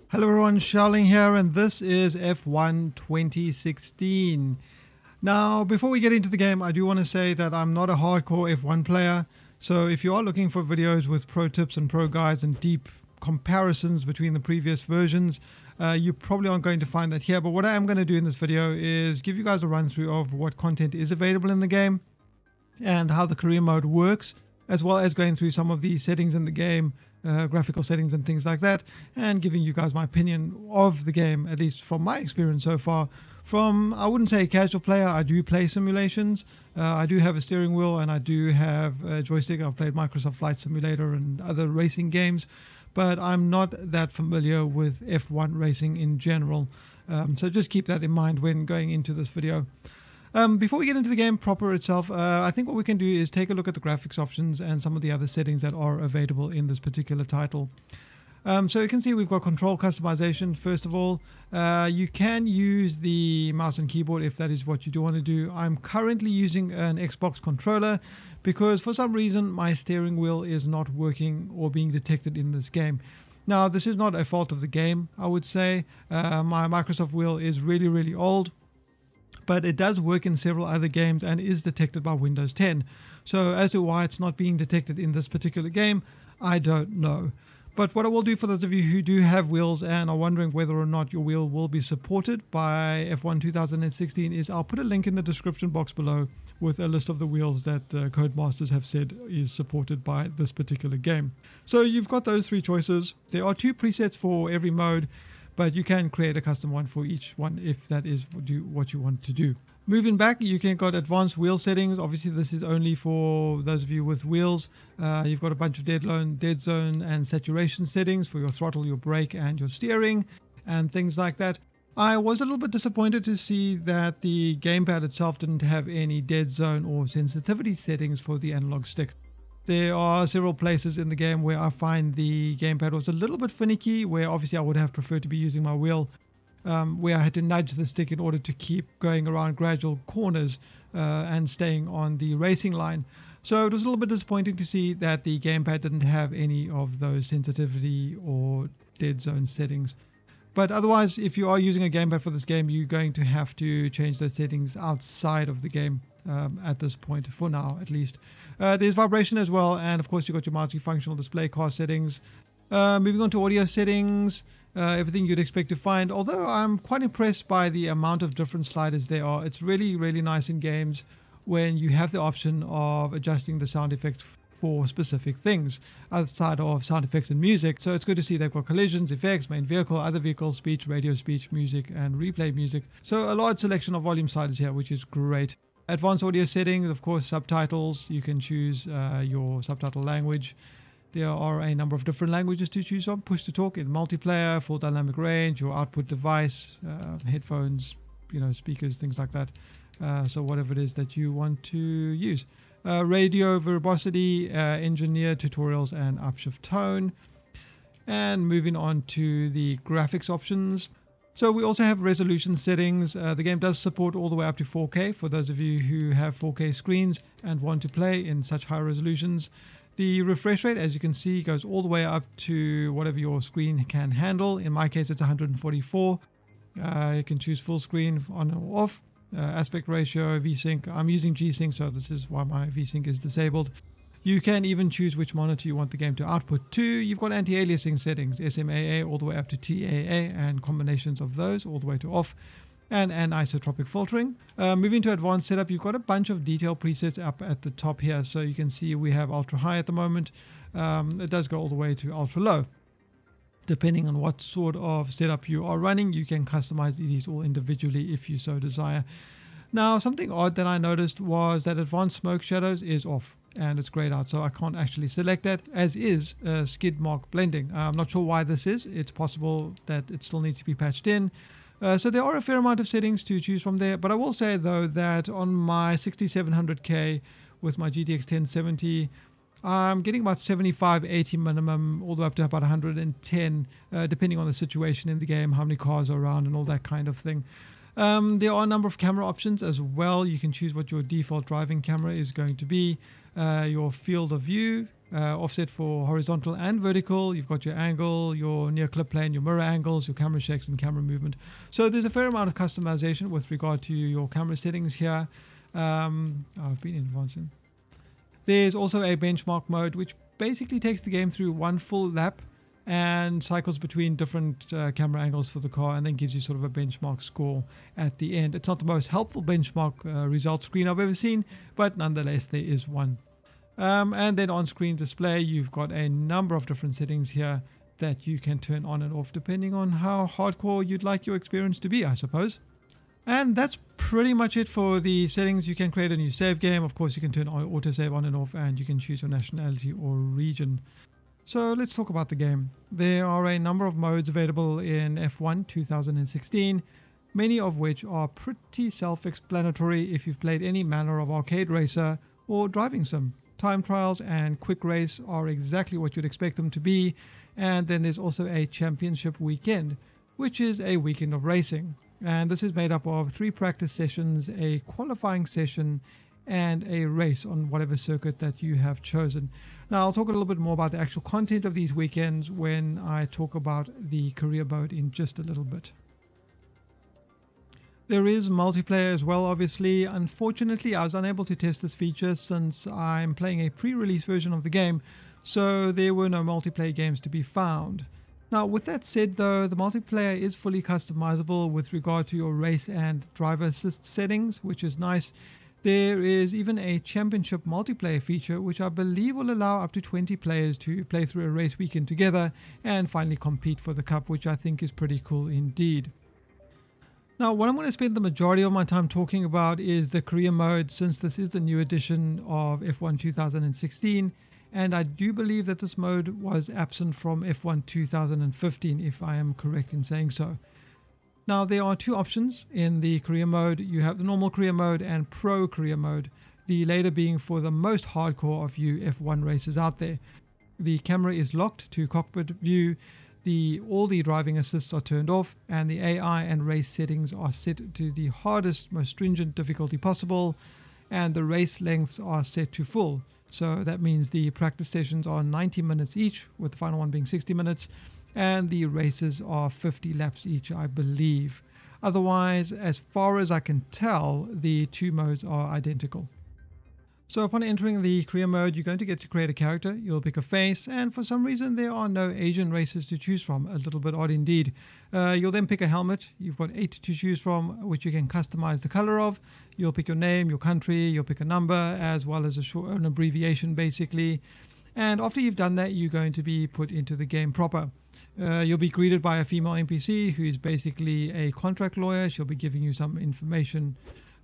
Hello everyone, Charling here, and this is F1 2016. Now, before we get into the game, I do want to say that I'm not a hardcore F1 player, so if you are looking for videos with pro tips and pro guides and deep comparisons between the previous versions, you probably aren't going to find that here. But what I am going to do in this video is give you guys a run through of what content is available in the game and how the career mode works, as well as going through some of the settings in the game, graphical settings and things like that, and giving you guys my opinion of the game, at least from my experience so far. From, I wouldn't say a casual player, I do play simulations. I do have a steering wheel and I do have a joystick. I've played Microsoft Flight Simulator and other racing games, but I'm not that familiar with F1 racing in general. So just keep that in mind when going into this video. Before we get into the game proper itself, I think what we can do is take a look at the graphics options and some of the other settings that are available in this particular title. So you can see we've got control customization. First of all, you can use the mouse and keyboard if that is what you do want to do. I'm currently using an Xbox controller because for some reason my steering wheel is not working or being detected in this game. Now, this is not a fault of the game, I would say. My Microsoft wheel is really old, but it does work in several other games and is detected by Windows 10. So as to why it's not being detected in this particular game, I don't know. But what I will do for those of you who do have wheels and are wondering whether or not your wheel will be supported by F1 2016 is I'll put a link in the description box below with a list of the wheels that Codemasters have said is supported by this particular game. So you've got those three choices. There are two presets for every mode, but you can create a custom one for each one if that is what you want to do. Moving back, you can got advanced wheel settings. Obviously, this is only for those of you with wheels. You've got a bunch of dead zone and saturation settings for your throttle, your brake, and your steering, and things like that. I was a little bit disappointed to see that the gamepad itself didn't have any dead zone or sensitivity settings for the analog stick. There are several places in the game where I find the gamepad was a little bit finicky, where obviously I would have preferred to be using my wheel, where I had to nudge the stick in order to keep going around gradual corners and staying on the racing line. So it was a little bit disappointing to see that the gamepad didn't have any of those sensitivity or dead zone settings. But otherwise, if you are using a gamepad for this game, you're going to have to change those settings outside of the game. At this point, for now at least. There's vibration as well, and of course you've got your multifunctional display car settings. Moving on to audio settings, everything you'd expect to find, although I'm quite impressed by the amount of different sliders there are. It's really nice in games when you have the option of adjusting the sound effects for specific things outside of sound effects and music. So it's good to see they've got collisions, effects, main vehicle, other vehicles, speech, radio speech, music, and replay music. So a large selection of volume sliders here, which is great. Advanced audio settings, of course, subtitles. You can choose your subtitle language. There are a number of different languages to choose from. Push to talk in multiplayer, full dynamic range, your output device, headphones, speakers, things like that. So whatever it is that you want to use. Radio, verbosity, engineer, tutorials, and upshift tone. And moving on to the graphics options. So we also have resolution settings. The game does support all the way up to 4K for those of you who have 4K screens and want to play in such high resolutions. The refresh rate, as you can see, goes all the way up to whatever your screen can handle. In my case, it's 144. You can choose full screen on or off. Aspect ratio, VSync. I'm using G-Sync, so this is why my VSync is disabled. You can even choose which monitor you want the game to output to. You've got anti-aliasing settings, SMAA all the way up to TAA, and combinations of those all the way to off, and anisotropic filtering. Moving to advanced setup, you've got a bunch of detail presets up at the top here. So you can see we have ultra high at the moment. It does go all the way to ultra low. Depending on what sort of setup you are running, you can customize these all individually if you so desire. Now, something odd that I noticed was that advanced smoke shadows is off and it's grayed out, so I can't actually select that, as is skid mark blending. I'm not sure why this is. It's possible that it still needs to be patched in. So there are a fair amount of settings to choose from there, but I will say though that on my 6700K with my GTX 1070, I'm getting about 75, 80 minimum, all the way up to about 110, depending on the situation in the game, how many cars are around and all that kind of thing. There are a number of camera options as well. You can choose what your default driving camera is going to be. Your field of view, offset for horizontal and vertical. You've got your angle, your near clip plane, your mirror angles, your camera shakes and camera movement. So there's a fair amount of customization with regard to your camera settings here. I've been advancing. There's also a benchmark mode, which basically takes the game through one full lap and cycles between different camera angles for the car, and then gives you sort of a benchmark score at the end. It's not the most helpful benchmark result screen I've ever seen, but nonetheless there is one. And then on screen display, you've got a number of different settings here that you can turn on and off depending on how hardcore you'd like your experience to be, I suppose. And that's pretty much it for the settings. You can create a new save game. Of course, you can turn autosave on and off, and you can choose your nationality or region. So let's talk about the game. There are a number of modes available in F1 2016, many of which are pretty self-explanatory if you've played any manner of arcade racer or driving sim. Time trials and quick race are exactly what you'd expect them to be, and then there's also a championship weekend, which is a weekend of racing. And this is made up of 3 practice sessions, a qualifying session, and a race on whatever circuit that you have chosen. Now, I'll talk a little bit more about the actual content of these weekends when I talk about the career mode in just a little bit. There is multiplayer as well, obviously. Unfortunately, I was unable to test this feature since I'm playing a pre-release version of the game, so there were no multiplayer games to be found. Now, with that said though, the multiplayer is fully customizable with regard to your race and driver assist settings, which is nice. There is even a championship multiplayer feature, which I believe will allow up to 20 players to play through a race weekend together and finally compete for the cup, which I think is pretty cool indeed. Now, what I'm going to spend the majority of my time talking about is the career mode, since this is the new edition of F1 2016, and I do believe that this mode was absent from F1 2015, if I am correct in saying so. Now, there are 2 options in the career mode. You have the normal career mode and pro career mode, the latter being for the most hardcore of you F1 racers out there. The camera is locked to cockpit view, all the driving assists are turned off, and the AI and race settings are set to the hardest, most stringent difficulty possible, and the race lengths are set to full. So that means the practice sessions are 90 minutes each, with the final one being 60 minutes, and the races are 50 laps each, I believe. Otherwise, as far as I can tell, the 2 modes are identical. So upon entering the career mode, you're going to get to create a character. You'll pick a face, and for some reason there are no Asian races to choose from. A little bit odd indeed. You'll then pick a helmet. You've got 8 to choose from, which you can customize the color of. You'll pick your name, your country, you'll pick a number, as well as an abbreviation basically. And after you've done that, you're going to be put into the game proper. You'll be greeted by a female NPC who is basically a contract lawyer. She'll be giving you some information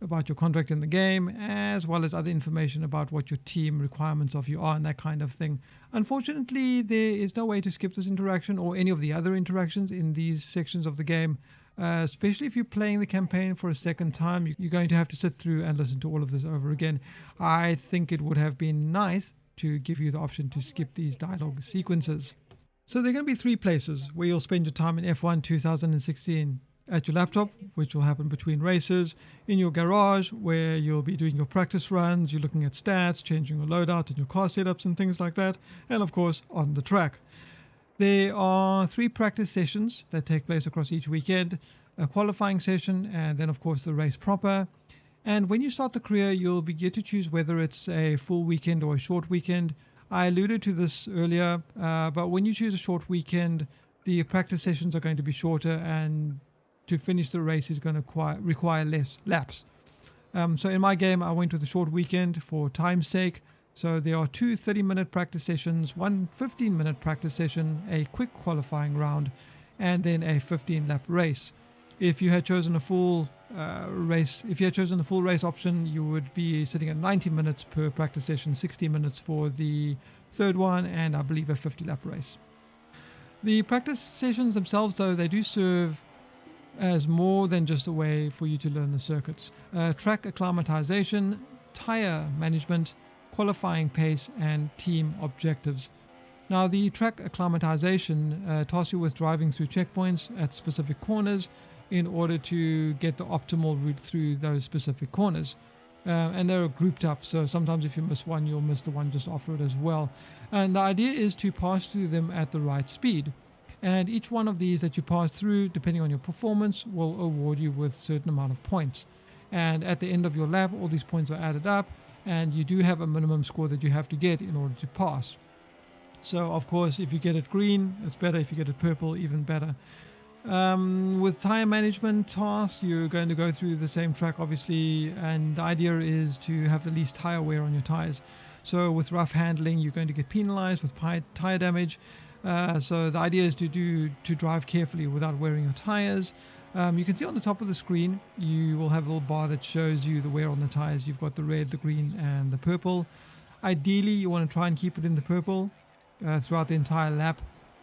about your contract in the game, as well as other information about what your team requirements of you are and that kind of thing. Unfortunately, there is no way to skip this interaction or any of the other interactions in these sections of the game, especially if you're playing the campaign for a second time. You're going to have to sit through and listen to all of this over again. I think it would have been nice to give you the option to skip these dialogue sequences. So there are going to be 3 places where you'll spend your time in F1 2016. At your laptop, which will happen between races, in your garage, where you'll be doing your practice runs, you're looking at stats, changing your loadout and your car setups and things like that, and of course on the track. There are 3 practice sessions that take place across each weekend, a qualifying session, and then of course the race proper. And when you start the career, you'll get to choose whether it's a full weekend or a short weekend. I alluded to this earlier, but when you choose a short weekend, the practice sessions are going to be shorter, and to finish the race is going to require less laps. So in my game, I went with a short weekend for time's sake. So there are 2 30-minute practice sessions, 1 15-minute practice session, a quick qualifying round, and then a 15-lap race. If you had chosen a full race option, you would be sitting at 90 minutes per practice session, 60 minutes for the third one, and I believe a 50-lap race. The practice sessions themselves, though, they do serve as more than just a way for you to learn the circuits. Track acclimatization, tire management, qualifying pace, and team objectives. Now, the track acclimatization tasks you with driving through checkpoints at specific corners in order to get the optimal route through those specific corners. and they're grouped up. So sometimes if you miss one, you'll miss the one just after it as well. And the idea is to pass through them at the right speed. And each one of these that you pass through, depending on your performance, will award you with a certain amount of points. And at the end of your lap, all these points are added up, and you do have a minimum score that you have to get in order to pass. So of course, if you get it green, it's better. If you get it purple, even better. With tire management tasks, you're going to go through the same track, obviously, and the idea is to have the least tire wear on your tires. So with rough handling, you're going to get penalized with tire damage. So the idea is to drive carefully without wearing your tires. You can see on the top of the screen, you will have a little bar that shows you the wear on the tires. You've got the red, the green, and the purple. Ideally, you want to try and keep it in the purple throughout the entire lap,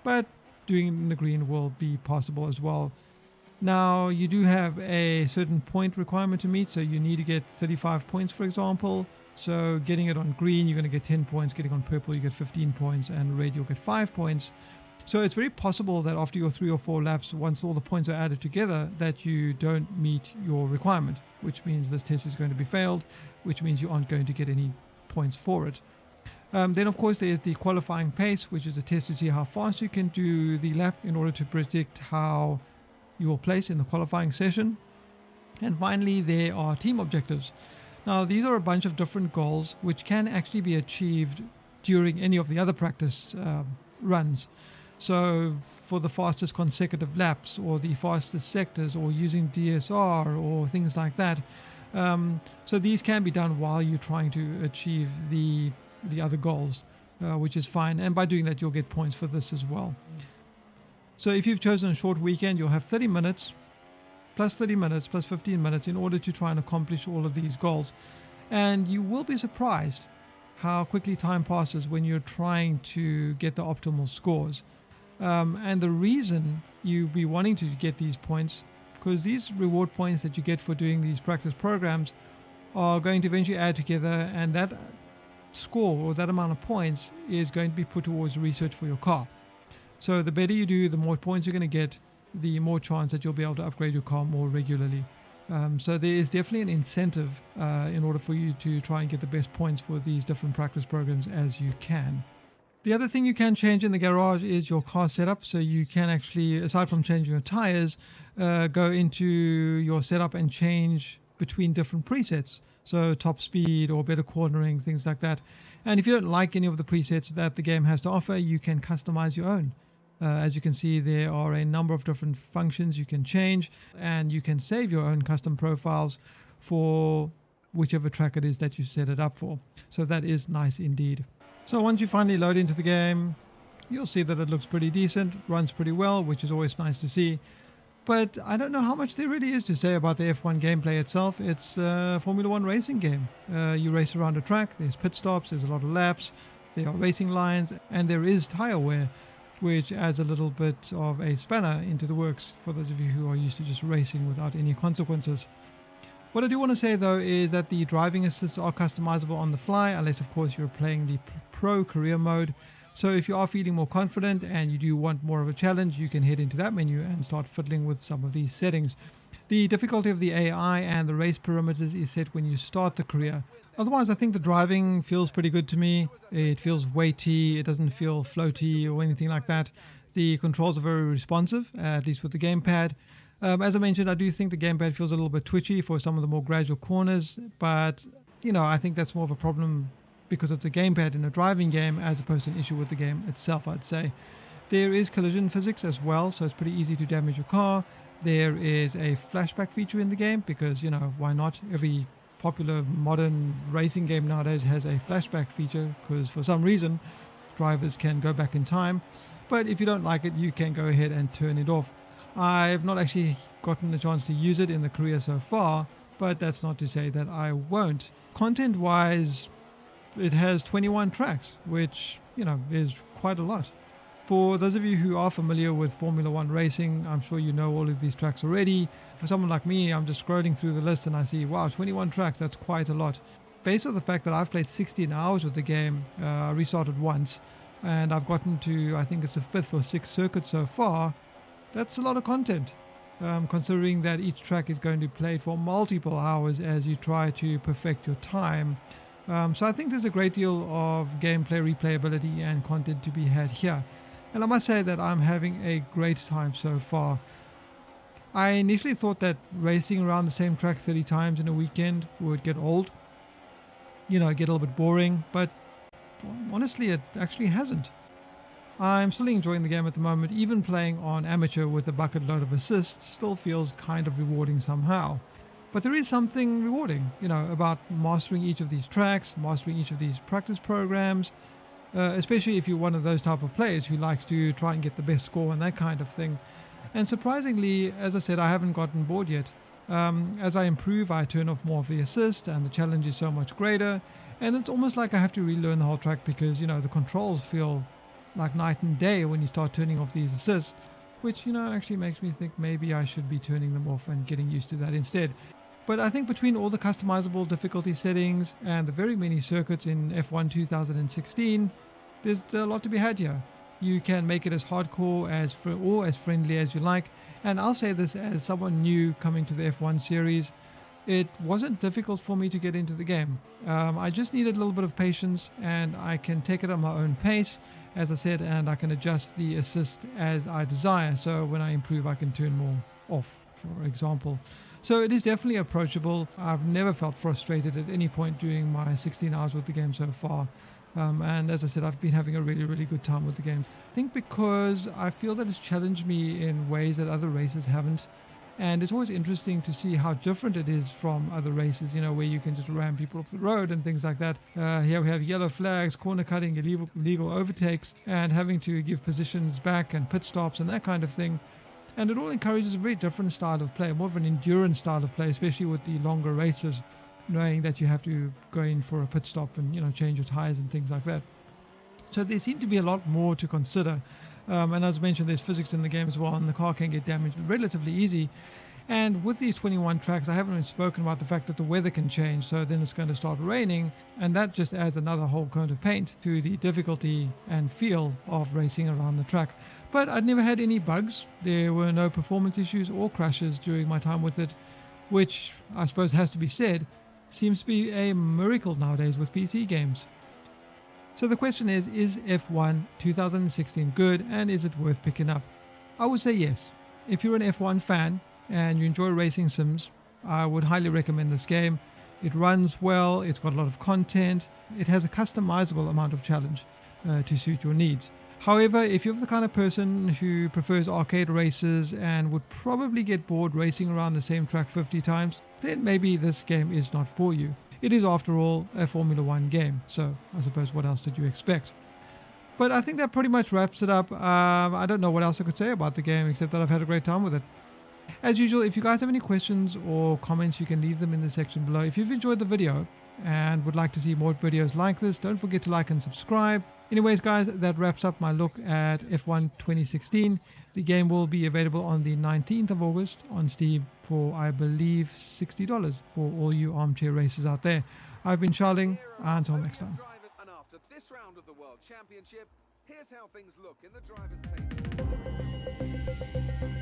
but doing it in the green will be possible as well. Now, you do have a certain point requirement to meet, so you need to get 35 points, for example. So getting it on green, you're going to get 10 points. Getting on purple, you get 15 points, and red, you'll get 5 points. So it's very possible that after your 3 or 4 laps, once all the points are added together, that you don't meet your requirement, which means this test is going to be failed, which means you aren't going to get any points for it. Then, of course, there's the qualifying pace, which is a test to see how fast you can do the lap in order to predict how you will place in the qualifying session. And finally, there are team objectives. Now, these are a bunch of different goals which can actually be achieved during any of the other practice runs. So for the fastest consecutive laps, or the fastest sectors, or using DSR, or things like that. So these can be done while you're trying to achieve the other goals, which is fine. And by doing that, you'll get points for this as well. So if you've chosen a short weekend, you'll have 30 minutes, plus 30 minutes, plus 15 minutes in order to try and accomplish all of these goals. And you will be surprised how quickly time passes when you're trying to get the optimal scores. And the reason you'll be wanting to get these points, because these reward points that you get for doing these practice programs are going to eventually add together, and that score or that amount of points is going to be put towards research for your car. So the better you do, the more points you're going to get, the more chance that you'll be able to upgrade your car more regularly. So there is definitely an incentive in order for you to try and get the best points for these different practice programs as you can. The other thing you can change in the garage is your car setup. So you can actually, aside from changing your tires, go into your setup and change between different presets. So top speed or better cornering, things like that. And if you don't like any of the presets that the game has to offer, you can customize your own. As you can see, there are a number of different functions you can change, and you can save your own custom profiles for whichever track it is that you set it up for. So that is nice indeed. So once you finally load into the game, you'll see that it looks pretty decent, runs pretty well, which is always nice to see. But I don't know how much there really is to say about the F1 gameplay itself. It's a Formula 1 racing game. You race around a track, there's pit stops, there's a lot of laps, there are racing lines, and there is tire wear, which adds a little bit of a spanner into the works for those of you who are used to just racing without any consequences. What I do want to say though is that the driving assists are customizable on the fly, unless of course you're playing the Pro career mode. So if you are feeling more confident and you do want more of a challenge, you can head into that menu and start fiddling with some of these settings. The difficulty of the AI and the race parameters is set when you start the career. Otherwise, I think the driving feels pretty good to me. It feels weighty, it doesn't feel floaty or anything like that. The controls are very responsive, at least with the gamepad. As I mentioned, I do think the gamepad feels a little bit twitchy for some of the more gradual corners, but I think that's more of a problem because it's a gamepad in a driving game as opposed to an issue with the game itself, I'd say. There is collision physics as well, so it's pretty easy to damage your car. There is a flashback feature in the game because, why not? Every popular modern racing game nowadays has a flashback feature because for some reason drivers can go back in time. But if you don't like it, you can go ahead and turn it off. I've not actually gotten a chance to use it in the career so far, but that's not to say that I won't. Content-wise, it has 21 tracks, which, is quite a lot. For those of you who are familiar with Formula 1 racing, I'm sure you know all of these tracks already. For someone like me, I'm just scrolling through the list and I see, wow, 21 tracks, that's quite a lot. Based on the fact that I've played 16 hours with the game, I restarted once, and I've gotten to, I think it's the 5th or 6th circuit so far, that's a lot of content. considering that each track is going to be played for multiple hours as you try to perfect your time. So I think there's a great deal of gameplay replayability and content to be had here. And I must say that I'm having a great time so far. I initially thought that racing around the same track 30 times in a weekend would get old, get a little bit boring, but honestly it actually hasn't. I'm still enjoying the game at the moment. Even playing on amateur with a bucket load of assists still feels kind of rewarding somehow. But there is something rewarding, about mastering each of these tracks, mastering each of these practice programs, especially if you're one of those type of players who likes to try and get the best score and that kind of thing. And surprisingly, as I said, I haven't gotten bored yet. As I improve, I turn off more of the assist and the challenge is so much greater. And it's almost like I have to relearn the whole track because, the controls feel like night and day when you start turning off these assists, which, actually makes me think maybe I should be turning them off and getting used to that instead. But I think between all the customizable difficulty settings and the very many circuits in F1 2016, there's a lot to be had here. You can make it as hardcore or as friendly as you like. And I'll say this as someone new coming to the F1 series, it wasn't difficult for me to get into the game. I just needed a little bit of patience and I can take it at my own pace, as I said, and I can adjust the assist as I desire. So when I improve, I can turn more off, for example. So it is definitely approachable. I've never felt frustrated at any point during my 16 hours with the game so far. And as I said, I've been having a really, really good time with the game. I think because I feel that it's challenged me in ways that other races haven't. And it's always interesting to see how different it is from other races, where you can just ram people off the road and things like that. Here we have yellow flags, corner cutting, illegal overtakes, and having to give positions back and pit stops and that kind of thing. And it all encourages a very different style of play, more of an endurance style of play, especially with the longer races, knowing that you have to go in for a pit stop and, change your tires and things like that. So there seem to be a lot more to consider. And as mentioned, there's physics in the game as well, and the car can get damaged relatively easy. And with these 21 tracks, I haven't even spoken about the fact that the weather can change, so then it's going to start raining, and that just adds another whole coat of paint to the difficulty and feel of racing around the track. But I'd never had any bugs. There were no performance issues or crashes during my time with it, which I suppose has to be said, seems to be a miracle nowadays with PC games. So the question is F1 2016 good, and is it worth picking up? I would say yes. If you're an F1 fan and you enjoy racing sims, I would highly recommend this game. It runs well, it's got a lot of content, it has a customizable amount of challenge to suit your needs. However, if you're the kind of person who prefers arcade races and would probably get bored racing around the same track 50 times, then maybe this game is not for you. It is, after all, a Formula 1 game, so I suppose what else did you expect? But I think that pretty much wraps it up. I don't know what else I could say about the game, except that I've had a great time with it. As usual, if you guys have any questions or comments, you can leave them in the section below. If you've enjoyed the video and would like to see more videos like this, don't forget to like and subscribe. Anyways, guys, that wraps up my look at F1 2016. The game will be available on the 19th of August on Steam for, I believe, $60 for all you armchair racers out there. I've been Charling. Until next time. And after this round of the World Championship, here's how things look in the drivers' table.